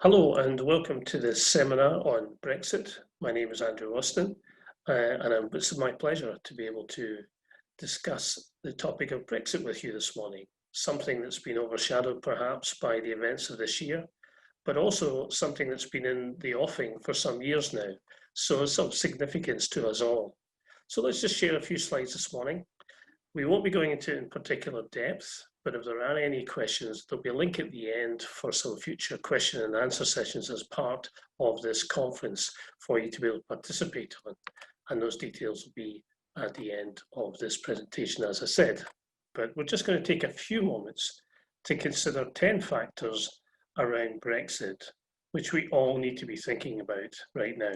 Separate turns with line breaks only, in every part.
Hello and welcome to this seminar on Brexit. My name is Andrew Austin and it's my pleasure to be able to discuss the topic of Brexit with you this morning, something that's been overshadowed perhaps by the events of this year, but also something that's been in the offing for some years now, so it's of significance to us all. So let's just share a few slides this morning. We won't be going into it in particular depth, but if there are any questions, there'll be a link at the end for some future question and answer sessions as part of this conference for you to be able to participate on. And those details will be at the end of this presentation, as I said. But we're just going to take a few moments to consider 10 factors around Brexit, which we all need to be thinking about right now.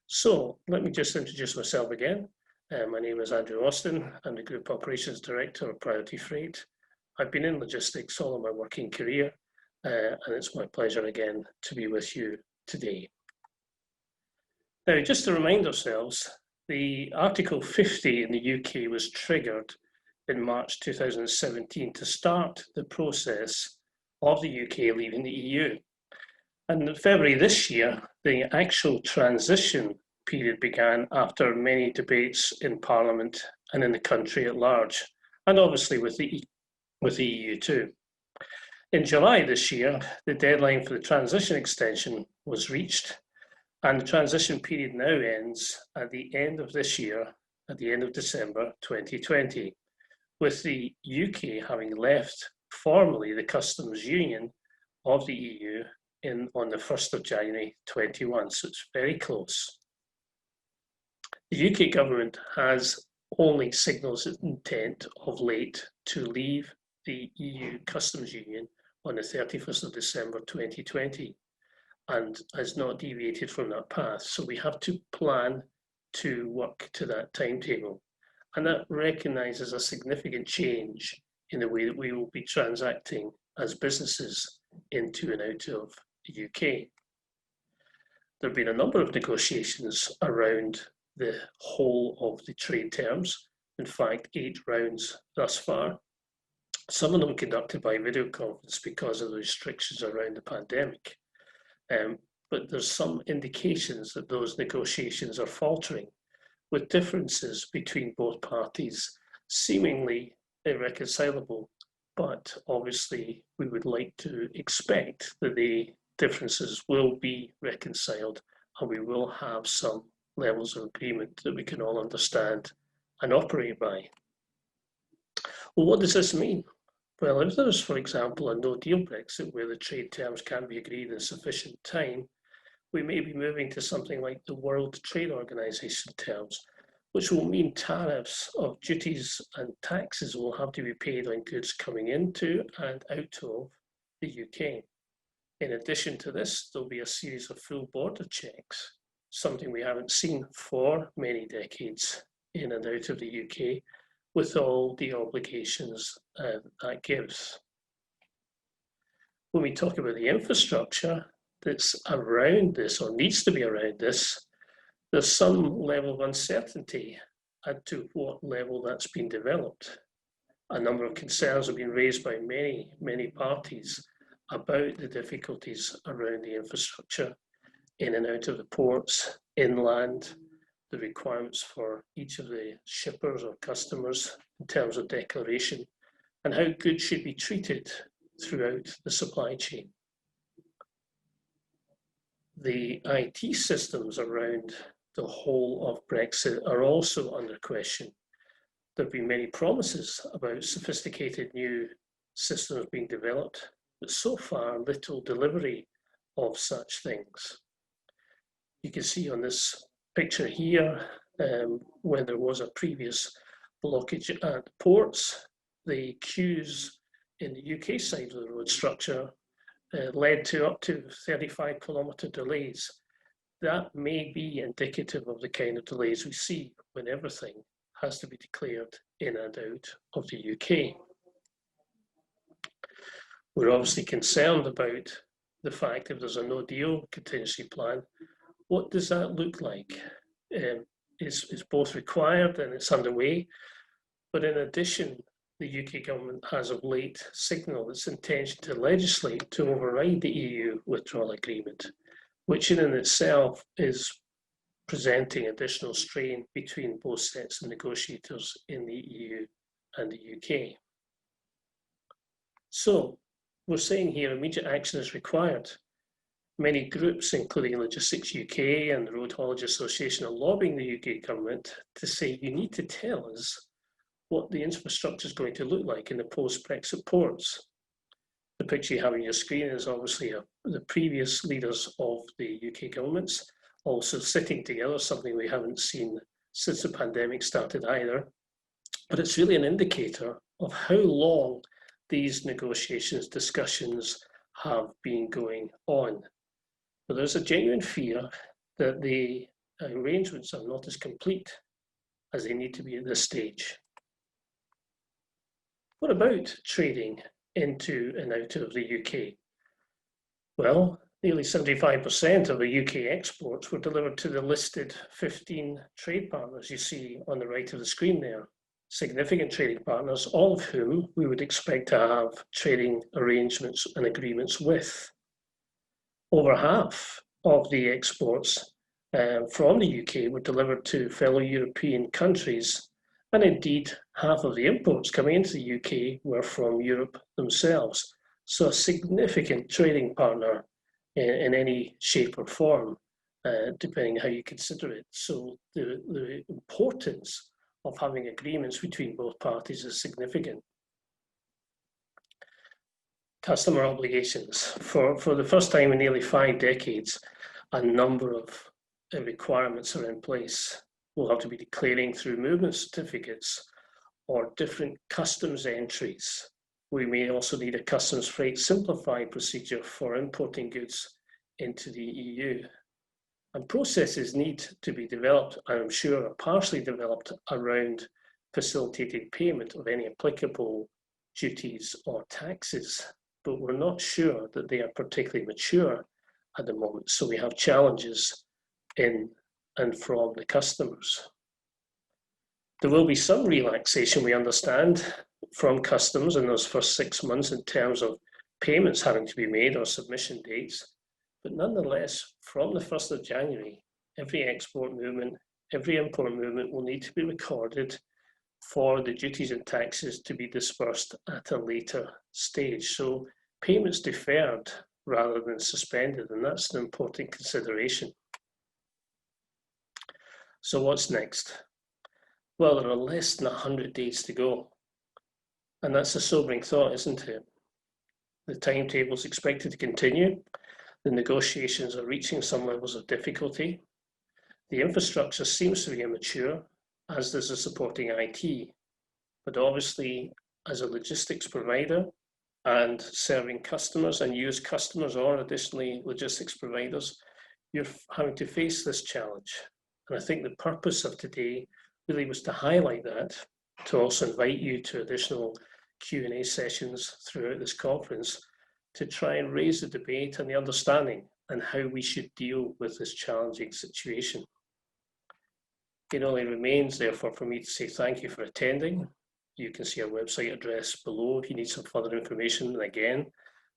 So let me just introduce myself again. My name is Andrew Austin. I'm the Group Operations Director of Priority Freight. I've been in logistics all of my working career, and it's my pleasure again to be with you today. Now, just to remind ourselves, the Article 50 in the UK was triggered in March 2017 to start the process of the UK leaving the EU. And in February this year, the actual transition period began after many debates in Parliament and in the country at large, and obviously with the EU too. In July this year, the deadline for the transition extension was reached, and the transition period now ends at the end of this year, at the end of December 2020, with the UK having left formally the customs union of the EU on the 1st of January 21, so it's very close. The UK government has only signalled its intent of late to leave the EU customs union on the 31st of December 2020 and has not deviated from that path. So we have to plan to work to that timetable. And that recognises a significant change in the way that we will be transacting as businesses into and out of the UK. There have been a number of negotiations around the whole of the trade terms. In fact, 8 rounds thus far. Some of them conducted by video conference because of the restrictions around the pandemic. But there's some indications that those negotiations are faltering, with differences between both parties seemingly irreconcilable. But obviously, we would like to expect that the differences will be reconciled and we will have some levels of agreement that we can all understand and operate by. Well, what does this mean? Well, if there's, for example, a no-deal Brexit where the trade terms can be agreed in sufficient time, we may be moving to something like the World Trade Organization terms, which will mean tariffs of duties and taxes will have to be paid on goods coming into and out of the UK. In addition to this, there'll be a series of full border checks, something we haven't seen for many decades in and out of the UK, with all the obligations that gives. When we talk about the infrastructure that's around this or needs to be around this, there's some level of uncertainty as to what level that's been developed. A number of concerns have been raised by many parties about the difficulties around the infrastructure in and out of the ports, inland, the requirements for each of the shippers or customers in terms of declaration, and how goods should be treated throughout the supply chain. The IT systems around the whole of Brexit are also under question. There have been many promises about sophisticated new systems being developed, but so far little delivery of such things. You can see on this picture here, when there was a previous blockage at ports, the queues in the UK side of the road structure led to up to 35-kilometre delays. That may be indicative of the kind of delays we see when everything has to be declared in and out of the UK. We're obviously concerned about the fact if there's a no-deal contingency plan, what does that look like? It's both required and it's underway, but in addition, the UK government has of late signalled its intention to legislate to override the EU withdrawal agreement, which in and itself is presenting additional strain between both sets of negotiators in the EU and the UK. So we're saying here immediate action is required. Many groups, including Logistics UK and the Road Haulage Association, are lobbying the UK government to say you need to tell us what the infrastructure is going to look like in the post-Brexit ports. The picture you have on your screen is obviously the previous leaders of the UK governments, also sitting together, something we haven't seen since the pandemic started either. But it's really an indicator of how long these negotiations, discussions have been going on. But there's a genuine fear that the arrangements are not as complete as they need to be at this stage. What about trading into and out of the UK? Well, nearly 75% of the UK exports were delivered to the listed 15 trade partners you see on the right of the screen there. Significant trading partners, all of whom we would expect to have trading arrangements and agreements with. Over half of the exports from the UK were delivered to fellow European countries, and indeed half of the imports coming into the UK were from Europe themselves. So a significant trading partner in any shape or form, depending how you consider it. So the importance of having agreements between both parties is significant. Customer obligations. For the first time in nearly 5 decades, a number of requirements are in place. We'll have to be declaring through movement certificates or different customs entries. We may also need a customs freight simplified procedure for importing goods into the EU. And processes need to be developed, and I'm sure are partially developed, around facilitated payment of any applicable duties or taxes. But we're not sure that they are particularly mature at the moment. So we have challenges in and from the customers. There will be some relaxation, we understand, from customs in those first 6 months in terms of payments having to be made or submission dates. But nonetheless, from the 1st of January, every export movement, every import movement will need to be recorded for the duties and taxes to be dispersed at a later stage. So payments deferred rather than suspended, and that's an important consideration. So what's next? Well, there are less than 100 days to go. And that's a sobering thought, isn't it? The timetable is expected to continue. The negotiations are reaching some levels of difficulty. The infrastructure seems to be immature, as does the supporting IT. But obviously, as a logistics provider and serving customers and use customers or additionally logistics providers, you're having to face this challenge. And I think the purpose of today really was to highlight that, to also invite you to additional Q&A sessions throughout this conference to try and raise the debate and the understanding and how we should deal with this challenging situation. It only remains, therefore, for me to say thank you for attending. You can see our website address below if you need some further information. And again,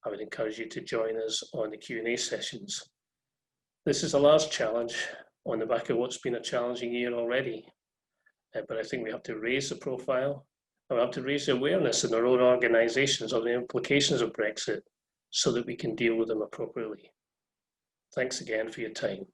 I would encourage you to join us on the Q&A sessions. This is a large challenge on the back of what's been a challenging year already. But I think we have to raise the profile, and we have to raise the awareness in our own organisations of the implications of Brexit so that we can deal with them appropriately. Thanks again for your time.